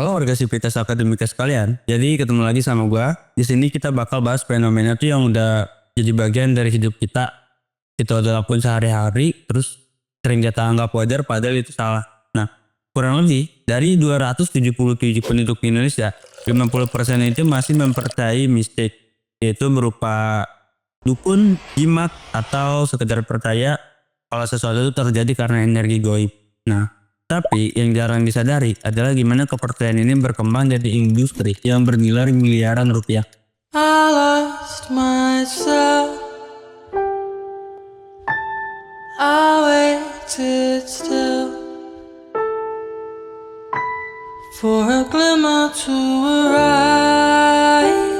Halo warga sivitas akademika sekalian. Jadi ketemu lagi sama gua. Di sini kita bakal bahas fenomena tuh yang udah jadi bagian dari hidup kita. Kita udah lakuin sehari-hari, terus sering kita anggap wajar padahal itu salah. Nah, kurang lebih dari 277 penduduk di Indonesia, 50% itu masih mempercayai mistik, yaitu berupa dukun, jimat, atau sekedar percaya kalau sesuatu itu terjadi karena energi goib. Nah, tapi yang jarang disadari adalah gimana kepercayaan ini berkembang jadi industri yang bernilai miliaran rupiah. I lost myself. I waited still for a glimmer to arrive.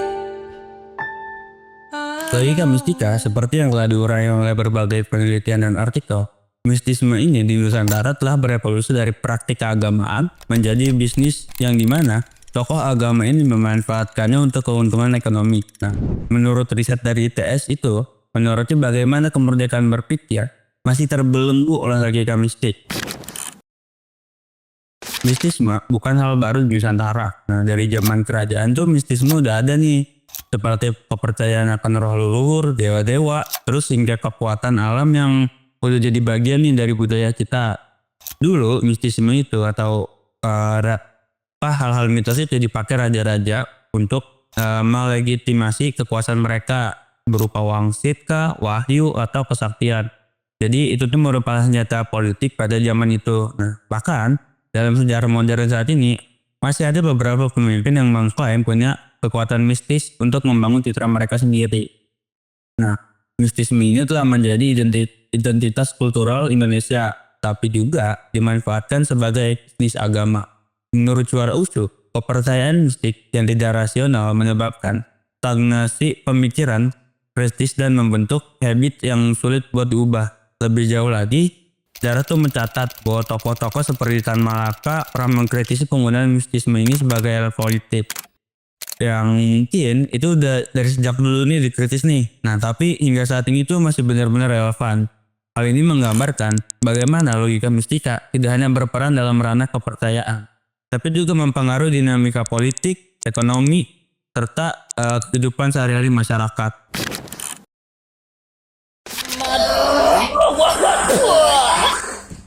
Logika mistika seperti yang telah diurai oleh berbagai penelitian dan artikel, mistisme ini di Nusantara telah berevolusi dari praktik keagamaan menjadi bisnis yang dimana tokoh agama ini memanfaatkannya untuk keuntungan ekonomi. Nah, menurut riset dari ITS itu, menurutnya bagaimana kemerdekaan berpikir masih terbelenggu oleh logika mistik. Mistisme bukan hal baru di Nusantara. Nah, dari zaman kerajaan tuh mistisme udah ada nih. Seperti kepercayaan akan roh leluhur, dewa-dewa, terus hingga kekuatan alam yang udah jadi bagian nih dari budaya kita. Dulu mistisme itu atau hal-hal mitos itu dipakai raja-raja untuk melegitimasi kekuasaan mereka berupa wangsit kah, wahyu atau kesaktian. Jadi itu tuh merupakan senjata politik pada zaman itu. Nah, bahkan dalam sejarah modern saat ini masih ada beberapa pemimpin yang mengklaim punya kekuatan mistis untuk membangun citra mereka sendiri. Nah, mistisme ini telah menjadi identitas kultural Indonesia, tapi juga dimanfaatkan sebagai bisnis agama. Menurut Suara Usu, kepercayaan mistik yang tidak rasional menyebabkan stagnasi pemikiran, prestis dan membentuk habit yang sulit buat diubah. Lebih jauh lagi, sejarah tuh mencatat bahwa tokoh-tokoh seperti Tan Malaka pernah mengkritisi penggunaan mistisme ini sebagai alat politik. Yang mungkin itu udah dari sejak dulu nih dikritis nih. Nah, tapi hingga saat ini tuh masih benar-benar relevan. Hal ini menggambarkan bagaimana logika mistika tidak hanya berperan dalam ranah kepercayaan, tapi juga mempengaruhi dinamika politik, ekonomi, serta kehidupan sehari-hari masyarakat.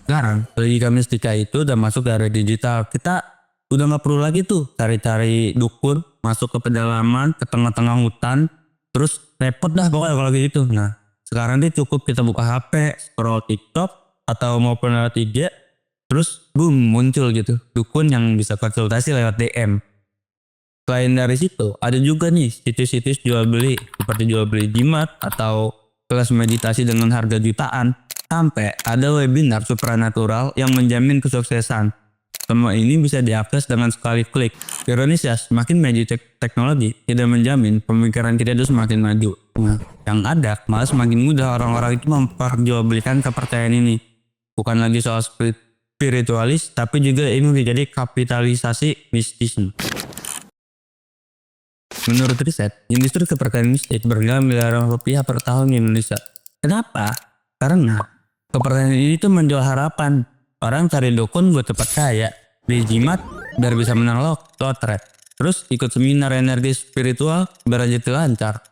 Sekarang logika mistika itu udah masuk dari digital. Kita udah nggak perlu lagi tuh cari-cari dukun, masuk ke pedalaman, ke tengah-tengah hutan, terus repot dah pokoknya kalau gitu. Nah, sekarang dia cukup kita buka HP, scroll TikTok atau maupun lewat IG, terus boom muncul gitu dukun yang bisa konsultasi lewat DM. Selain dari situ, ada juga nih situs-situs jual beli seperti jual beli jimat atau kelas meditasi dengan harga jutaan, sampai ada webinar supranatural yang menjamin kesuksesan. Semua ini bisa diakses dengan sekali klik. Ironisnya, semakin maju teknologi tidak menjamin pemikiran kita itu semakin maju. Nah, yang ada malah semakin mudah orang-orang itu memperjualbelikan kepercayaan ini. Bukan lagi soal spiritualis, tapi juga ini menjadi kapitalisasi mistisme. Menurut riset, industri kepercayaan mistik bernilai miliaran rupiah per tahun di Indonesia. Kenapa? Karena kepercayaan ini tuh menjual harapan. Orang cari dukun buat percaya, beli jimat biar bisa menang lotret. Terus ikut seminar energi spiritual biar rezeki lancar.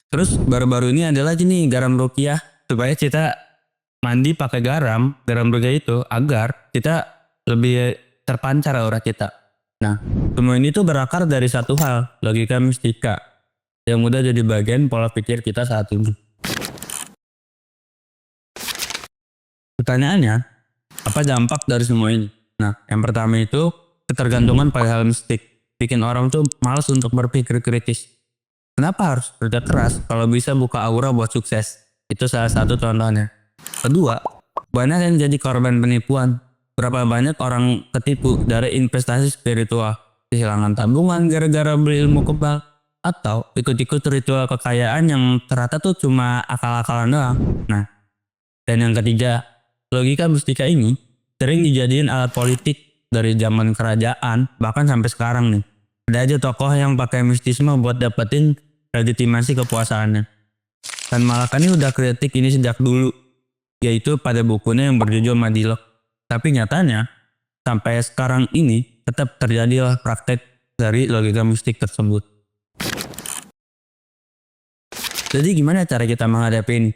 Terus baru-baru ini ada lagi nih garam rupiah, supaya kita mandi pakai garam rupiah itu agar kita lebih terpancar aura kita. Nah, semua ini tuh berakar dari satu hal, logika mistika, yang mudah jadi bagian pola pikir kita saat ini. Pertanyaannya, apa dampak dari semua ini? Nah, yang pertama itu ketergantungan pada hal mistik. Bikin orang tuh malas untuk berpikir kritis. Kenapa harus kerja keras kalau bisa buka aura buat sukses? Itu salah satu contohnya. Kedua, banyak yang jadi korban penipuan. Berapa banyak orang ketipu dari investasi spiritual, kehilangan tabungan gara-gara beli ilmu kebal, atau ikut-ikut ritual kekayaan yang ternyata tuh cuma akal-akalan doang. Nah, dan yang ketiga, logika mistika ini sering dijadiin alat politik dari zaman kerajaan bahkan sampai sekarang nih. Ada aja tokoh yang pakai mistisme buat dapetin legitimasi kekuasaannya. Dan Malaka ini udah kritik ini sejak dulu, yaitu pada bukunya yang berjudul Madilog. Tapi nyatanya sampai sekarang ini tetap terjadilah praktek dari logika mistik tersebut. Jadi gimana cara kita menghadapi ini?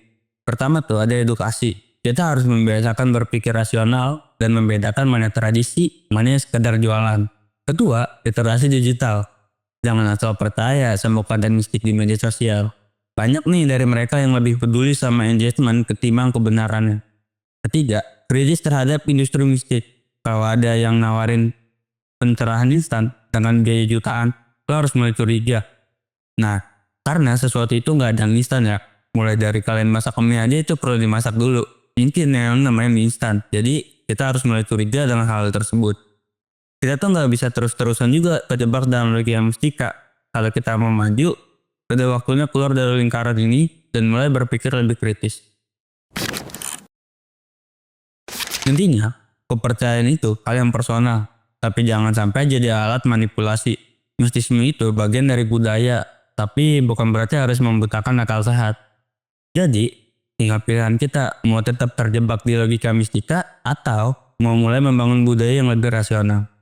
Pertama tuh ada edukasi. Kita harus membiasakan berpikir rasional dan membedakan mana tradisi, mana yang sekedar jualan. Kedua, literasi digital. Jangan asal percaya sama konten mistik di media sosial. Banyak nih dari mereka yang lebih peduli sama engagement ketimbang kebenarannya. Ketiga, kritis terhadap industri mistik. Kalau ada yang nawarin pencerahan instan dengan biaya jutaan, lo harus mulai curiga. Nah, karena sesuatu itu nggak ada yang instan ya. Mulai dari kalian masak mie aja itu perlu dimasak dulu. Mungkin yang namanya mie instan. Jadi kita harus mulai curiga dengan hal tersebut. Kita tuh nggak bisa terus-terusan juga terjebak dalam logika mistika. Kalau kita mau maju, udah waktunya keluar dari lingkaran ini dan mulai berpikir lebih kritis. Intinya, kepercayaan itu hal yang personal, tapi jangan sampai jadi alat manipulasi. Mistisme itu bagian dari budaya, tapi bukan berarti harus membutakan akal sehat. Jadi, tinggal pilihan kita mau tetap terjebak di logika mistika atau mau mulai membangun budaya yang lebih rasional.